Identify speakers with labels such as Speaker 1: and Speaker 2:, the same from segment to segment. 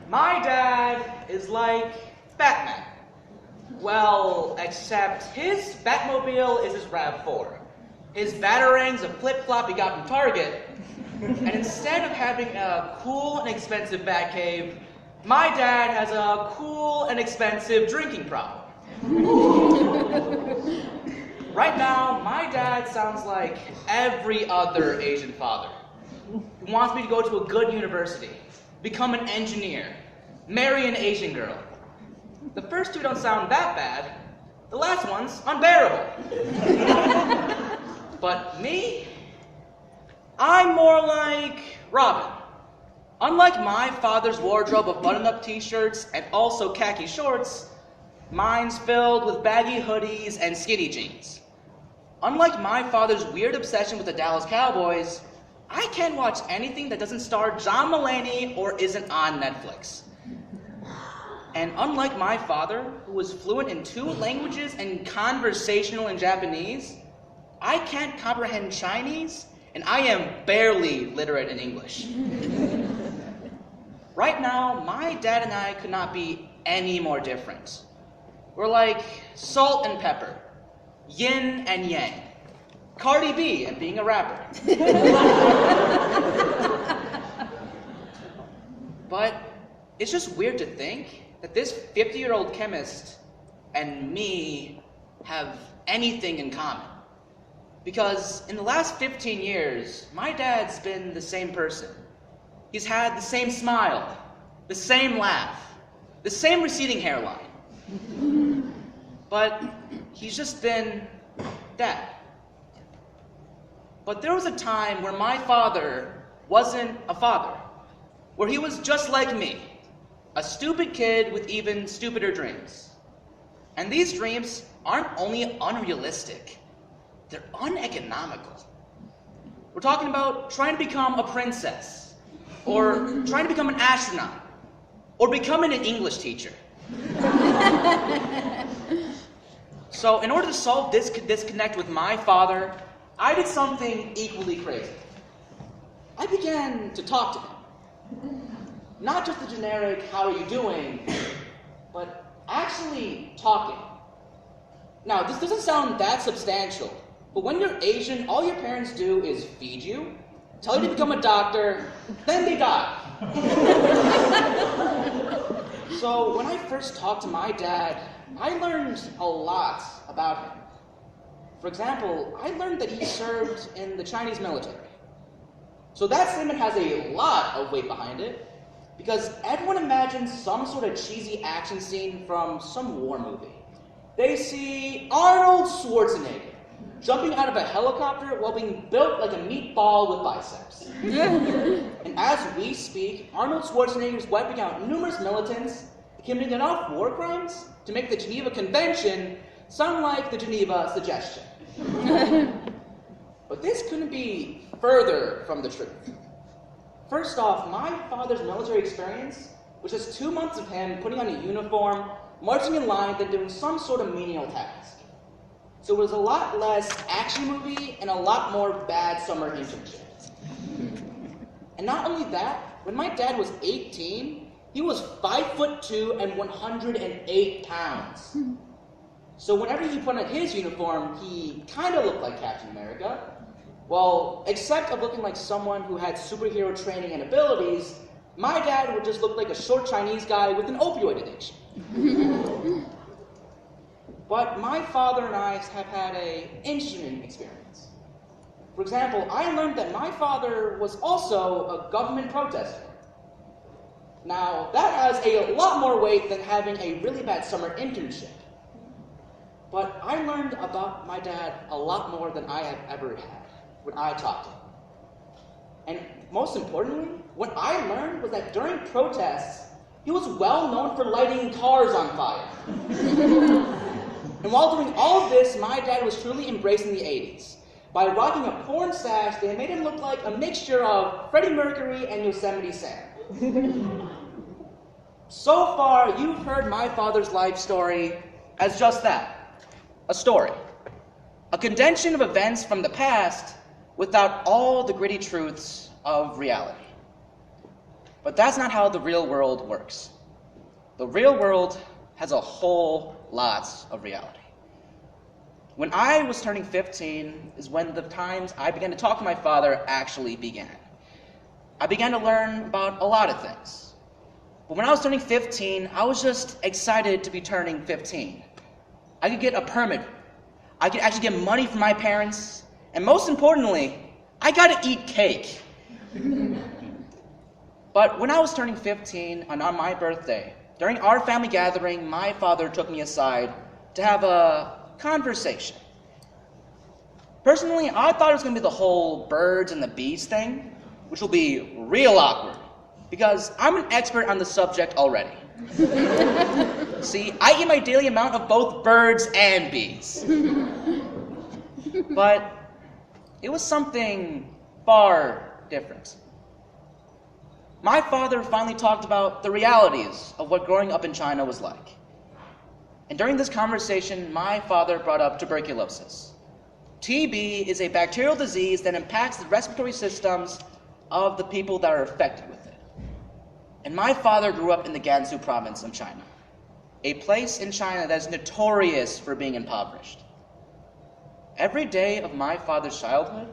Speaker 1: My dad is like Batman. Well, except his Batmobile is his RAV4. His Batarangs a flip-flop he got from Target. And instead of having a cool and expensive Batcave, my dad has a cool and expensive drinking problem. Right now, my dad sounds like every other Asian father. He wants me to go to a good university, become an engineer, marry an Asian girl. The first two don't sound that bad. The last one's unbearable. But me? I'm more like Robin. Unlike my father's wardrobe of button-up t-shirts and also khaki shorts, mine's filled with baggy hoodies and skinny jeans. Unlike my father's weird obsession with the Dallas Cowboys, I can't watch anything that doesn't star John Mulaney or isn't on Netflix. And unlike my father, who was fluent in 2 languages and conversational in Japanese, I can't comprehend Chinese, and I am barely literate in English. Right now, my dad and I could not be any more different. We're like salt and pepper, yin and yang, Cardi B and being a rapper. But it's just weird to think that this 50-year-old chemist and me have anything in common. Because in the last 15 years, my dad's been the same person. He's had the same smile, the same laugh, the same receding hairline. But he's just been dad. But there was a time where my father wasn't a father, where he was just like me, a stupid kid with even stupider dreams. And these dreams aren't only unrealistic, they're uneconomical. We're talking about trying to become a princess, or trying to become an astronaut, or becoming an English teacher. So in order to solve this disconnect with my father, I did something equally crazy. I began to talk to him. Not just the generic, how are you doing, but actually talking. Now, this doesn't sound that substantial, but when you're Asian, all your parents do is feed you, tell you to become a doctor, then they die. So when I first talked to my dad, I learned a lot about him. For example, I learned that he served in the Chinese military. So that statement has a lot of weight behind it, because everyone imagines some sort of cheesy action scene from some war movie. They see Arnold Schwarzenegger jumping out of a helicopter while being built like a meatball with biceps. And as we speak, Arnold Schwarzenegger is wiping out numerous militants, committing enough war crimes to make the Geneva Convention sound like the Geneva Suggestion. But this couldn't be further from the truth. First off, my father's military experience was just 2 months of him putting on a uniform, marching in line, then doing some sort of menial task. So it was a lot less action movie and a lot more bad summer internship. And not only that, when my dad was 18, he was 5'2" and 108 pounds. So whenever he put on his uniform, he kind of looked like Captain America. Well, except of looking like someone who had superhero training and abilities, my dad would just look like a short Chinese guy with an opioid addiction. But my father and I have had an interesting experience. For example, I learned that my father was also a government protester. Now, that has a lot more weight than having a really bad summer internship. But I learned about my dad a lot more than I have ever had when I talked to him. And most importantly, what I learned was that during protests, he was well known for lighting cars on fire. And while doing all of this, my dad was truly embracing the 80s. By rocking a porn stash that made him look like a mixture of Freddie Mercury and Yosemite Sam. So far, you've heard my father's life story as just that, a story. A condensation of events from the past without all the gritty truths of reality. But that's not how the real world works. The real world has a whole lot of reality. When I was turning 15 is when the times I began to talk to my father actually began. I began to learn about a lot of things. But when I was turning 15, I was just excited to be turning 15. I could get a permit. I could actually get money from my parents. And most importantly, I got to eat cake. But when I was turning 15 and on my birthday, during our family gathering, my father took me aside to have a conversation. Personally, I thought it was going to be the whole birds and the bees thing, which will be real awkward, because I'm an expert on the subject already. See, I eat my daily amount of both birds and bees. But it was something far different. My father finally talked about the realities of what growing up in China was like. And during this conversation, my father brought up tuberculosis. TB is a bacterial disease that impacts the respiratory systems of the people that are affected with it. And my father grew up in the Gansu province of China, a place in China that is notorious for being impoverished. Every day of my father's childhood,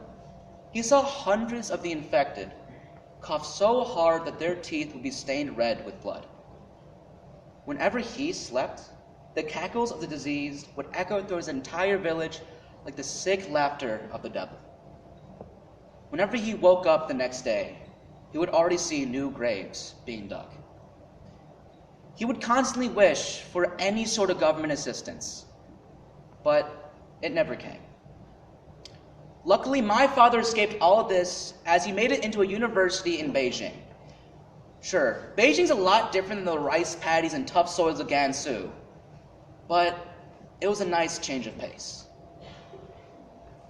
Speaker 1: he saw hundreds of the infected cough so hard that their teeth would be stained red with blood. Whenever he slept, the cackles of the diseased would echo through his entire village like the sick laughter of the devil. Whenever he woke up the next day, he would already see new graves being dug. He would constantly wish for any sort of government assistance, but it never came. Luckily, my father escaped all of this as he made it into a university in Beijing. Sure, Beijing's a lot different than the rice paddies and tough soils of Gansu, but it was a nice change of pace.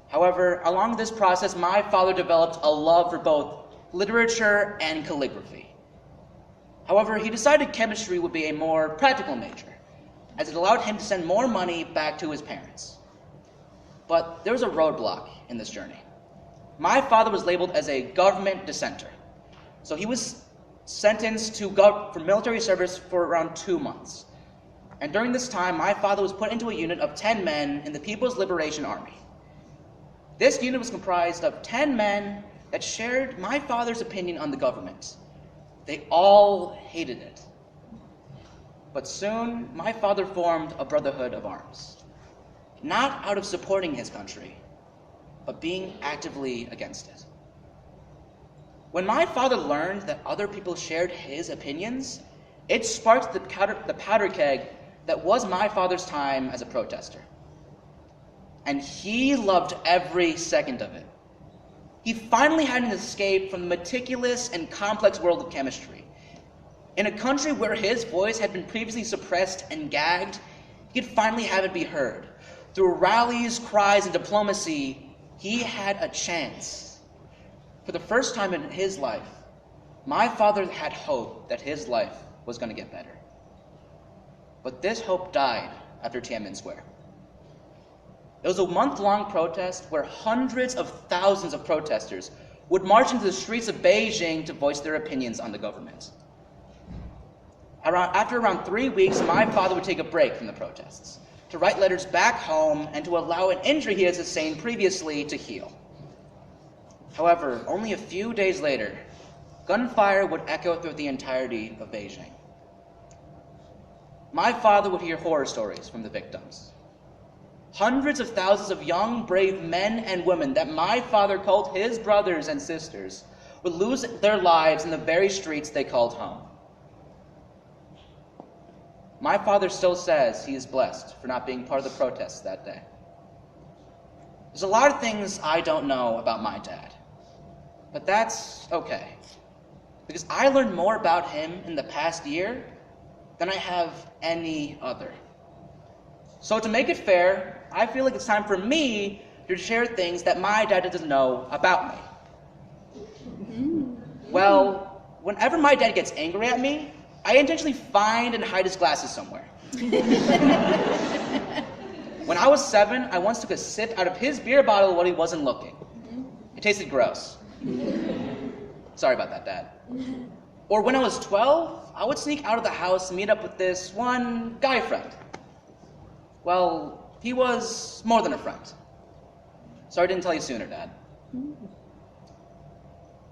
Speaker 1: However, along this process, my father developed a love for both literature and calligraphy. However, he decided chemistry would be a more practical major, as it allowed him to send more money back to his parents. But there was a roadblock in this journey. My father was labeled as a government dissenter, so he was sentenced for military service for around 2 months. And during this time, my father was put into a unit of 10 men in the People's Liberation Army. This unit was comprised of 10 men that shared my father's opinion on the government. They all hated it. But soon, my father formed a brotherhood of arms, not out of supporting his country, but being actively against it. When my father learned that other people shared his opinions, it sparked the powder keg that was my father's time as a protester. And he loved every second of it. He finally had an escape from the meticulous and complex world of chemistry. In a country where his voice had been previously suppressed and gagged, he could finally have it be heard. Through rallies, cries, and diplomacy, he had a chance. For the first time in his life, my father had hope that his life was going to get better. But this hope died after Tiananmen Square. It was a month-long protest where hundreds of thousands of protesters would march into the streets of Beijing to voice their opinions on the government. After around 3 weeks, my father would take a break from the protests to write letters back home and to allow an injury he had sustained previously to heal. However, only a few days later, gunfire would echo through the entirety of Beijing. My father would hear horror stories from the victims. Hundreds of thousands of young, brave men and women that my father called his brothers and sisters would lose their lives in the very streets they called home. My father still says he is blessed for not being part of the protests that day. There's a lot of things I don't know about my dad, but that's okay, because I learned more about him in the past year than I have any other. So to make it fair, I feel like it's time for me to share things that my dad doesn't know about me. Well, whenever my dad gets angry at me, I intentionally find and hide his glasses somewhere. When I was 7, I once took a sip out of his beer bottle while he wasn't looking. It tasted gross. Sorry about that, Dad. Or when I was 12, I would sneak out of the house and meet up with this one guy friend. Well, he was more than a friend. Sorry I didn't tell you sooner, Dad.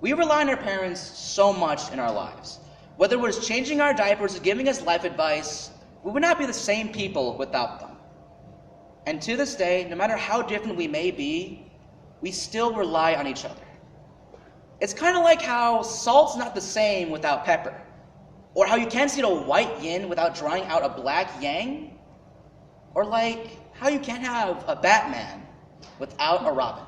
Speaker 1: We rely on our parents so much in our lives. Whether it was changing our diapers or giving us life advice, we would not be the same people without them. And to this day, no matter how different we may be, we still rely on each other. It's kind of like how salt's not the same without pepper, or how you can't see a white yin without drawing out a black yang, or like how you can't have a Batman without a Robin.